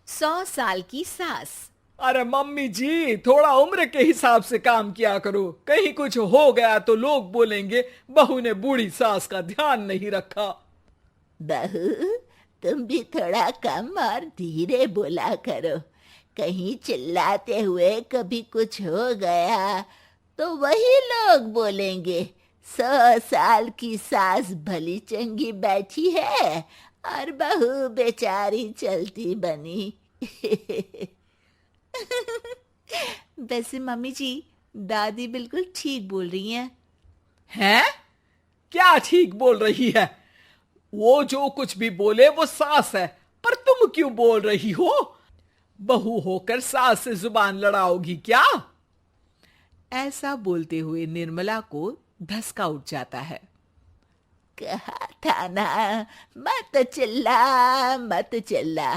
100 साल की सास। अरे मम्मी जी, थोड़ा उम्र के हिसाब से काम किया करो। कहीं कुछ हो गया तो लोग बोलेंगे बहू ने बूढ़ी सास का ध्यान नहीं रखा। बहू, तुम भी थोड़ा कम और धीरे बोला करो। कहीं चिल्लाते हुए कभी कुछ हो गया तो वही लोग बोलेंगे 100 साल की सास भली चंगी बैठी है और बहू बेचारी चलती बनी। वैसे मम्मी जी, दादी बिल्कुल ठीक बोल रही हैं। हैं? क्या ठीक बोल रही है? वो जो कुछ भी बोले वो सास है, पर तुम क्यों बोल रही हो? बहू होकर सास से जुबान लड़ाओगी क्या? ऐसा बोलते हुए निर्मला को धसका उठ जाता है। कहा था ना, मत चिल्ला मत चिल्ला।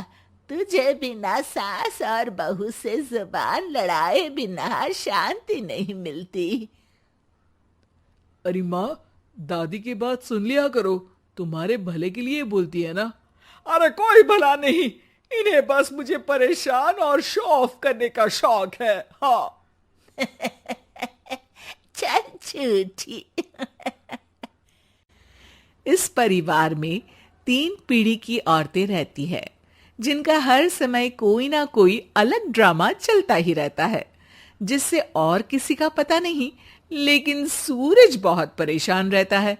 तुझे बिना सास और बहू से जुबान लड़ाए बिना शांति नहीं मिलती। अरे माँ, दादी की बात सुन लिया करो, तुम्हारे भले के लिए बोलती है ना। अरे कोई भला नहीं, इन्हें बस मुझे परेशान और शो ऑफ करने का शौक है। हाँ। चल झूठी। इस परिवार में 3 पीढ़ी की औरतें रहती है, जिनका हर समय कोई ना कोई अलग ड्रामा चलता ही रहता है, जिससे और किसी का पता नहीं, लेकिन सूरज बहुत परेशान रहता है।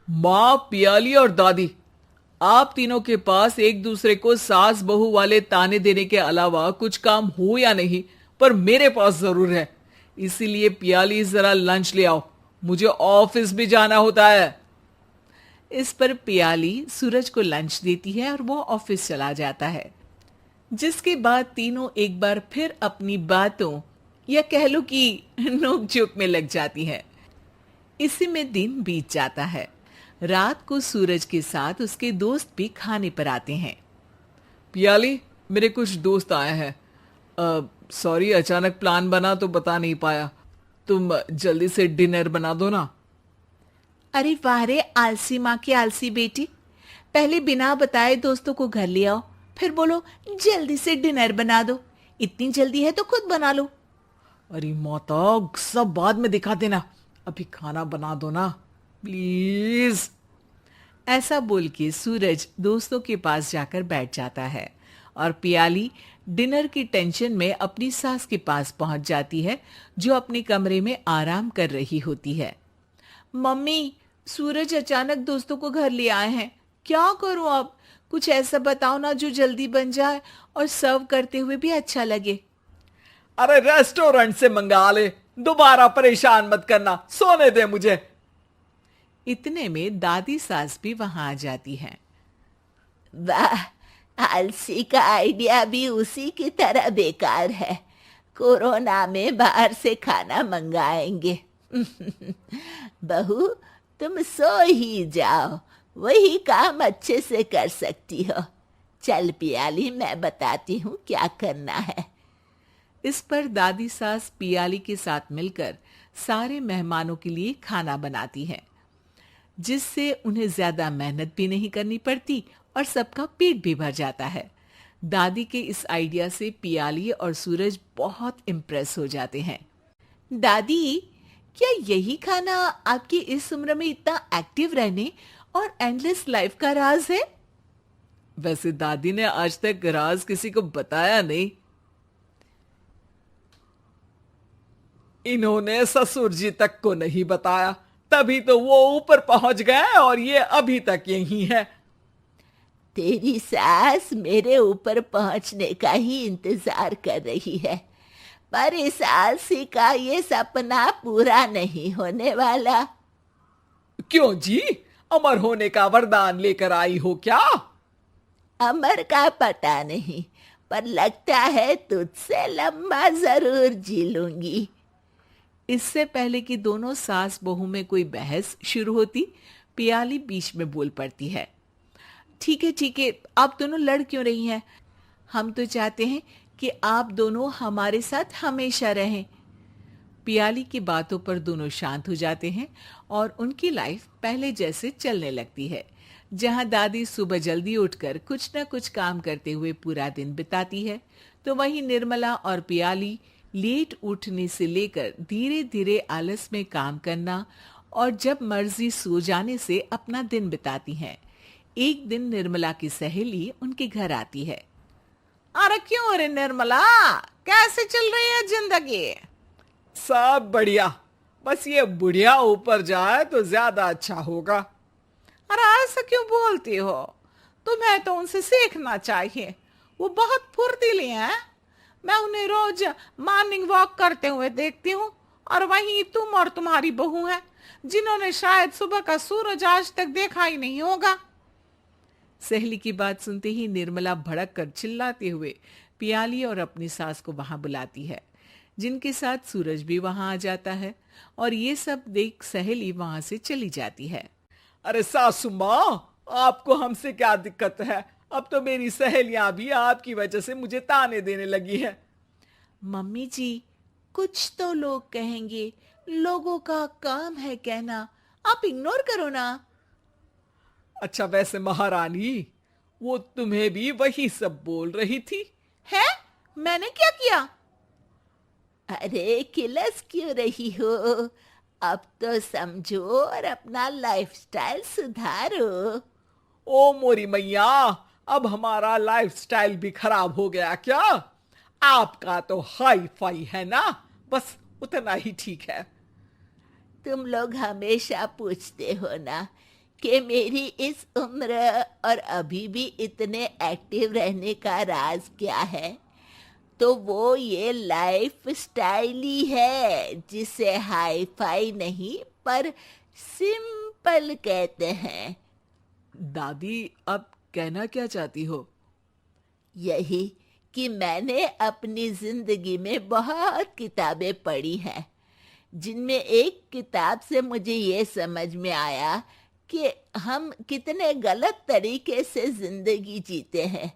माँ, पियाली और दादी, आप तीनों के पास एक दूसरे को सास बहू वाले ताने देने के अलावा कुछ काम हो या नहीं, पर मेरे पास जरूर है। इसीलिए पियाली, जरा लंच ले आओ, मुझे ऑफिस भी जाना होता है। इस पर पियाली सूरज को लंच देती है और वो ऑफिस चला जाता है, जिसके बाद तीनों एक बार फिर अपनी बातों या कह लो कि नोक-झोंक में लग जाती हैं। इसी में दिन बीत जाता है। रात को सूरज के साथ उसके दोस्त भी खाने पर आते हैं। पियाली, मेरे कुछ दोस्त आए हैं। सॉरी, अचानक प्लान बना तो बता नहीं पाया। तुम जल्दी से डिनर बना दो ना। अरे वाह रे आलसी माँ की आलसी बेटी, पहले बिना बताए दोस्तों को घर ले आओ, फिर बोलो जल्दी से डिनर बना दो। इतनी जल्दी है तो खुद बना लो। अरे माता, सब बाद में दिखा देना, अभी खाना बना दो ना प्लीज। ऐसा बोल के सूरज दोस्तों के पास जाकर बैठ जाता है और पियाली डिनर की टेंशन में अपनी सास के पास पहुंच जाती है, जो अपने कमरे में आराम कर रही होती है। मम्मी, सूरज अचानक दोस्तों को घर ले आए हैं, क्या करूं अब? कुछ ऐसा बताओ ना जो जल्दी बन जाए और सर्व करते हुए भी अच्छा लगे। अरे रेस्टोरेंट से मंगा ले, दोबारा परेशान मत करना, सोने दे मुझे। इतने में दादी सास भी वहां आ जाती है। वाह, आलसी का आइडिया भी उसी की तरह बेकार है। कोरोना में बाहर से खाना मंगाएंगे। बहू, तुम सो ही जाओ, वही काम अच्छे से कर सकती हो। चल पियाली, मैं बताती हूँ क्या करना है। इस पर दादी सास पियाली के साथ मिलकर सारे मेहमानों के लिए खाना बनाती है, जिससे उन्हें ज्यादा मेहनत भी नहीं करनी पड़ती और सबका पेट भी भर जाता है। दादी के इस आइडिया से पियाली और सूरज बहुत इम्प्रेस हो जाते हैं। दादी, क्या यही खाना आपकी इस उम्र में इतना एक्टिव रहने और एंडलेस लाइफ का राज है? वैसे दादी ने आज तक राज किसी को बताया नहीं। इन्होंने ससुर जी तक को नहीं बताया, तभी तो वो ऊपर पहुंच गए और ये अभी तक यही है। तेरी सास मेरे ऊपर पहुंचने का ही इंतजार कर रही है, पर इस आलसी का ये सपना पूरा नहीं होने वाला। क्यों जी, अमर होने का वरदान लेकर आई हो क्या? अमर का पता नहीं, पर लगता है तुझसे लंबा जरूर जी लूंगी। इससे पहले कि दोनों सास बहू में कोई बहस शुरू होती, पियाली बीच में बोल पड़ती है। ठीक है, आप दोनों लड़ क्यों रही हैं? हम तो चाहते हैं कि आप दोनों हमारे साथ हमेशा रहें। पियाली की बातों पर दोनों शांत हो जाते हैं और उनकी लाइफ पहले जैसे चलने लगती है, जहां दादी सुबह जल्दी उठकर कुछ न कुछ काम करते हुए पूरा दिन बिताती है, तो वहीं निर्मला और पियाली लेट उठने से लेकर धीरे धीरे आलस में काम करना और जब मर्जी सो जाने से अपना दिन बिताती हैं। एक दिन निर्मला की सहेली उनके घर आती है। अरे क्यों रे निर्मला, कैसे चल रही है जिंदगी? सब बढ़िया, बस ये बुढ़िया ऊपर जाए तो ज्यादा अच्छा होगा। अरे ऐसा क्यों बोलती हो? तुम्हें तो उनसे सीखना चाहिए, वो बहुत फुर्तीली हैं। मैं उन्हें रोज मॉर्निंग वॉक करते हुए देखती हूँ, और वहीं तुम और तुम्हारी बहू है जिन्होंने शायद सुबह का सूरज आज तक देखा ही नहीं होगा। सहेली की बात सुनते ही निर्मला भड़क कर चिल्लाते हुए पियाली और अपनी सास को वहां बुलाती है, जिनके साथ सूरज भी वहां आ जाता है और ये सब देख सहेली वहां से चली जाती है। अरे सासू माँ, आपको हमसे क्या दिक्कत है? अब तो मेरी सहेलियां भी आपकी वजह से मुझे ताने देने लगी है। मम्मी जी, कुछ तो लोग कहेंगे, लोगों का काम है कहना, आप इग्नोर करो ना। अच्छा वैसे महारानी, वो तुम्हें भी वही सब बोल रही थी? है? मैंने क्या किया? अरे किलस क्यों रही हो? अब तो समझो और अपना लाइफस्टाइल सुधारो। ओ मोरी मैया, अब हमारा लाइफस्टाइल भी खराब हो गया क्या? आपका तो हाई फाई है ना, बस उतना ही ठीक है। तुम लोग हमेशा पूछते हो ना कि मेरी इस उम्र और अभी भी इतने एक्टिव रहने का राज क्या है, तो वो ये लाइफ स्टाइल ही है जिसे हाई फाई नहीं पर सिंपल कहते हैं। दादी, अब कहना क्या चाहती हो? यही कि मैंने अपनी जिंदगी में बहुत किताबें पढ़ी हैं, जिनमें एक किताब से मुझे ये समझ में आया कि हम कितने गलत तरीके से जिंदगी जीते हैं।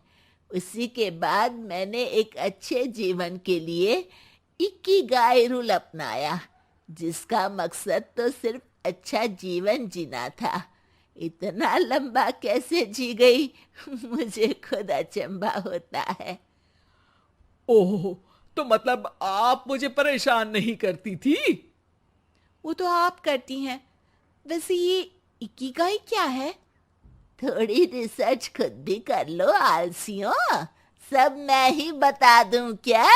उसी के बाद मैंने एक अच्छे जीवन के लिए इकिगाई रूल अपनाया, जिसका मकसद तो सिर्फ अच्छा जीवन जीना था। इतना लंबा कैसे जी गई मुझे खुद अचंभा होता है। ओह, तो मतलब आप मुझे परेशान नहीं करती थी? वो तो आप करती हैं। वैसे ये इकिगाई क्या है? थोड़ी रिसर्च खुद भी कर लो आलसियों, सब मैं ही बता दूं क्या?